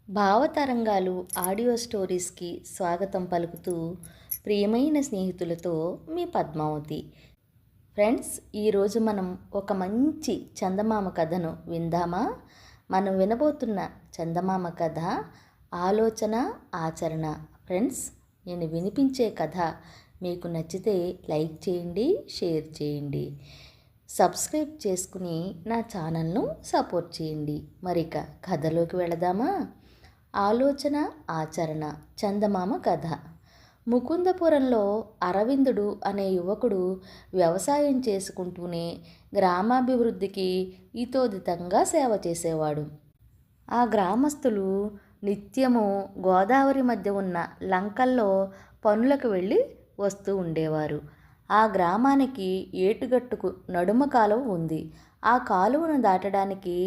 భావతరంగాలు audio స్టోరీస్కి స్వాగతం పలుకుతూ ప్రియమైన స్నేహితులతో మీ పద్మావతి. ఫ్రెండ్స్, ఈరోజు మనం ఒక మంచి చందమామ కథను విందామా? మనం వినబోతున్న చందమామ కథ ఆలోచన ఆచరణ. ఫ్రెండ్స్, నేను వినిపించే కథ మీకు నచ్చితే లైక్ చేయండి, షేర్ చేయండి, సబ్స్క్రైబ్ చేసుకుని నా ఛానల్ను సపోర్ట్ చేయండి. మరిక కథలోకి వెళదామా? ఆలోచన ఆచరణ చందమామ కథ. ముకుందపురంలో అరవిందుడు అనే యువకుడు వ్యవసాయం చేసుకుంటూనే గ్రామాభివృద్ధికి ఇతోదితంగా సేవ చేసేవాడు. ఆ గ్రామస్తులు నిత్యము గోదావరి మధ్య ఉన్న లంకల్లో పనులకు వెళ్ళి వస్తూ ఉండేవారు. ఆ గ్రామానికి ఏటుగట్టుకు నడుమ కాలువ ఉంది. ఆ కాలువను దాటడానికి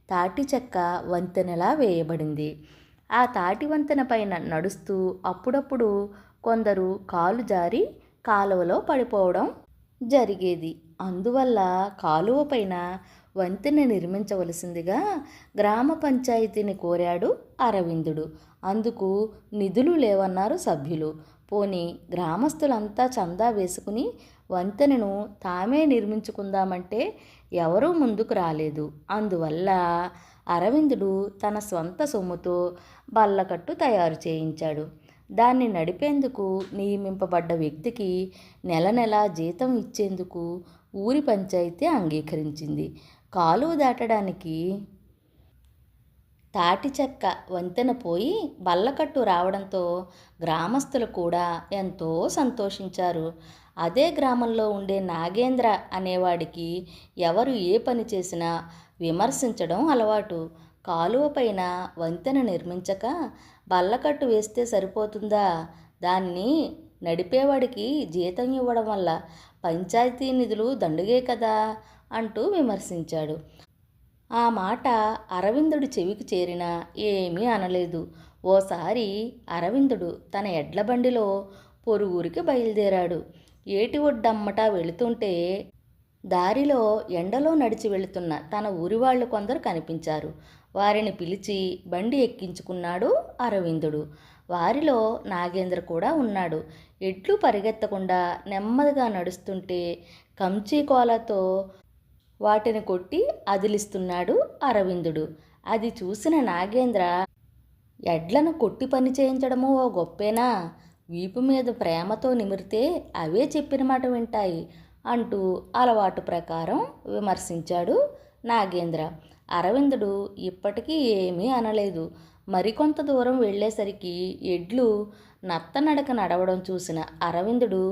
తాటి చెక్క వంతెనలా వేయబడింది. ఆ తాటి వంతెన పైన నడుస్తూ అప్పుడప్పుడు కొందరు కాలు జారి కాలువలో పడిపోవడం జరిగేది. అందువల్ల కాలువ పైన వంతెన నిర్మించవలసిందిగా గ్రామ పంచాయతీని కోరాడు అరవిందుడు. అందుకు నిధులు లేవన్నారు సభ్యులు. పోనీ గ్రామస్తులంతా చందా వేసుకుని వంతెనను తామే నిర్మించుకుందామంటే ఎవరూ ముందుకు రాలేదు. అందువల్ల అరవిందుడు తన స్వంత సొమ్ముతో బల్లకట్టు తయారు చేయించాడు. దాన్ని నడిపేందుకు నియమింపబడ్డ వ్యక్తికి నెల నెలా జీతం ఇచ్చేందుకు ఊరి పంచాయతీ అంగీకరించింది. కాలువ దాటడానికి తాటి చెక్క వంతెన పోయి బల్లకట్టు రావడంతో గ్రామస్తులు కూడా ఎంతో సంతోషించారు. అదే గ్రామంలో ఉండే నాగేంద్ర అనేవాడికి ఎవరు ఏ పని చేసినా విమర్శించడం అలవాటు. కాలువ పైన వంతెన నిర్మించక బల్లకట్టు వేస్తే సరిపోతుందా? దాన్ని నడిపేవాడికి జీతం ఇవ్వడం వల్ల పంచాయతీ నిధులు దండుగే కదా అంటూ విమర్శించాడు. ఆ మాట అరవిందుడి చెవికి చేరినా ఏమీ అనలేదు. ఓసారి అరవిందుడు తన ఎడ్ల బండిలో పొరుగురికి బయలుదేరాడు. ఏటి ఒడ్డమ్మటా వెళుతుంటే దారిలో ఎండలో నడిచి వెళుతున్న తన ఊరివాళ్లు కొందరు కనిపించారు. వారిని పిలిచి బండి ఎక్కించుకున్నాడు అరవిందుడు. వారిలో నాగేంద్ర కూడా ఉన్నాడు. ఎడ్లు పరిగెత్తకుండా నెమ్మదిగా నడుస్తుంటే కంచీకోలతో వాటిని కొట్టి అదిలిస్తున్నాడు అరవిందుడు. అది చూసిన నాగేంద్ర, ఎడ్లను కొట్టి పని చేయించడము ఓ గొప్పేనా? వీపు మీద ప్రేమతో నిమిరితే అవే చెప్పిన మాట వింటాయి అంటూ అలవాటు ప్రకారం విమర్శించాడు నాగేంద్ర. అరవిందుడు ఇప్పటికీ ఏమీ అనలేదు. మరికొంత దూరం వెళ్ళేసరికి ఎడ్లు నత్తనడక నడవడం చూసిన అరవిందుడు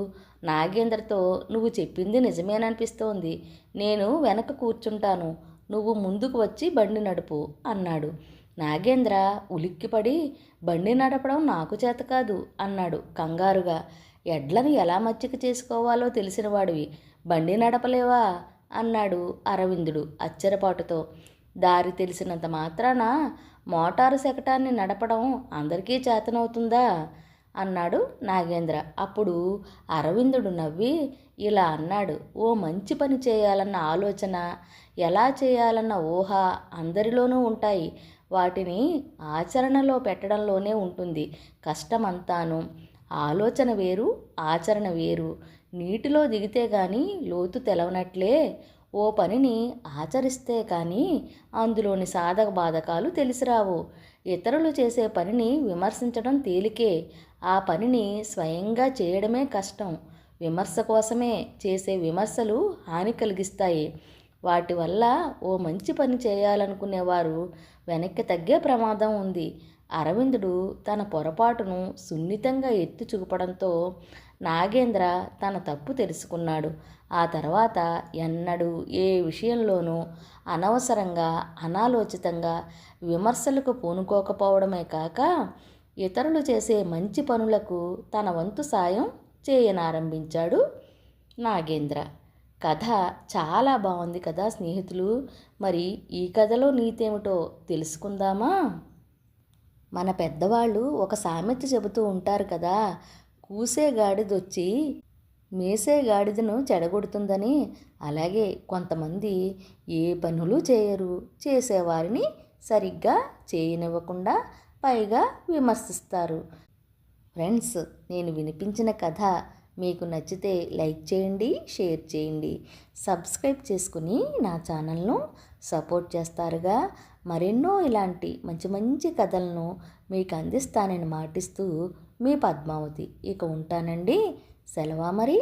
నాగేంద్రతో, నువ్వు చెప్పింది నిజమేననిపిస్తోంది. నేను వెనక కూర్చుంటాను, నువ్వు ముందుకు వచ్చి బండి నడుపు అన్నాడు. నాగేంద్ర ఉలిక్కిపడి, బండి నడపడం నాకు చేత కాదు అన్నాడు కంగారుగా. ఎడ్లను ఎలా మచ్చిక చేసుకోవాలో తెలిసినవాడివి, బండి నడపలేవా అన్నాడు అరవిందుడు ఆశ్చర్యపాటుతో. దారి తెలిసినంత మాత్రాన మోటారు శకటాన్ని నడపడం అందరికీ చేతనవుతుందా అన్నాడు నాగేంద్ర. అప్పుడు అరవిందుడు నవ్వి ఇలా అన్నాడు, ఓ మంచి పని చేయాలన్న ఆలోచన, ఎలా చేయాలన్న ఊహ అందరిలోనూ ఉంటాయి. వాటిని ఆచరణలో పెట్టడంలోనే ఉంటుంది కష్టమంతాను. ఆలోచన వేరు, ఆచరణ వేరు. నీటిలో దిగితే గాని లోతు తెలవనట్లే ఓ పనిని ఆచరిస్తే కానీ అందులోని సాధక బాధకాలు తెలిసిరావు. ఇతరులు చేసే పనిని విమర్శించడం తేలికే, ఆ పనిని స్వయంగా చేయడమే కష్టం. విమర్శ కోసమే చేసే విమర్శలు హాని కలిగిస్తాయి. వాటి వల్ల ఓ మంచి పని చేయాలనుకునేవారు వెనక్కి తగ్గే ప్రమాదం ఉంది. అరవిందుడు తన పొరపాటును సున్నితంగా ఎత్తి చూపడంతో నాగేంద్ర తన తప్పు తెలుసుకున్నాడు. ఆ తర్వాత ఎన్నడూ ఏ విషయంలోనూ అనవసరంగా, అనాలోచితంగా విమర్శలకు పూనుకోకపోవడమే కాక ఇతరులు చేసే మంచి పనులకు తన వంతు సాయం చేయనారంభించాడు నాగేంద్ర. కథ చాలా బాగుంది కదా స్నేహితులు. మరి ఈ కథలో నీతేమిటో తెలుసుకుందామా? మన పెద్దవాళ్ళు ఒక సామెత చెబుతూ ఉంటారు కదా, కూసే గాడిదొచ్చి మేసే గాడిదను చెడగొడుతుందని. అలాగే కొంతమంది ఏ పనులు చేయరు, చేసేవారిని సరిగ్గా చేయనివ్వకుండా పైగా విమర్శిస్తారు. ఫ్రెండ్స్, నేను వినిపించిన కథ మీకు నచ్చితే లైక్ చేయండి, షేర్ చేయండి, సబ్స్క్రైబ్ చేసుకుని నా ఛానల్ను సపోర్ట్ చేస్తారుగా. మరెన్నో ఇలాంటి మంచి మంచి కథలను మీకు అందిస్తానని మాటిస్తూ మీ పద్మావతి. ఇక ఉంటానండి. సెలవా మరి.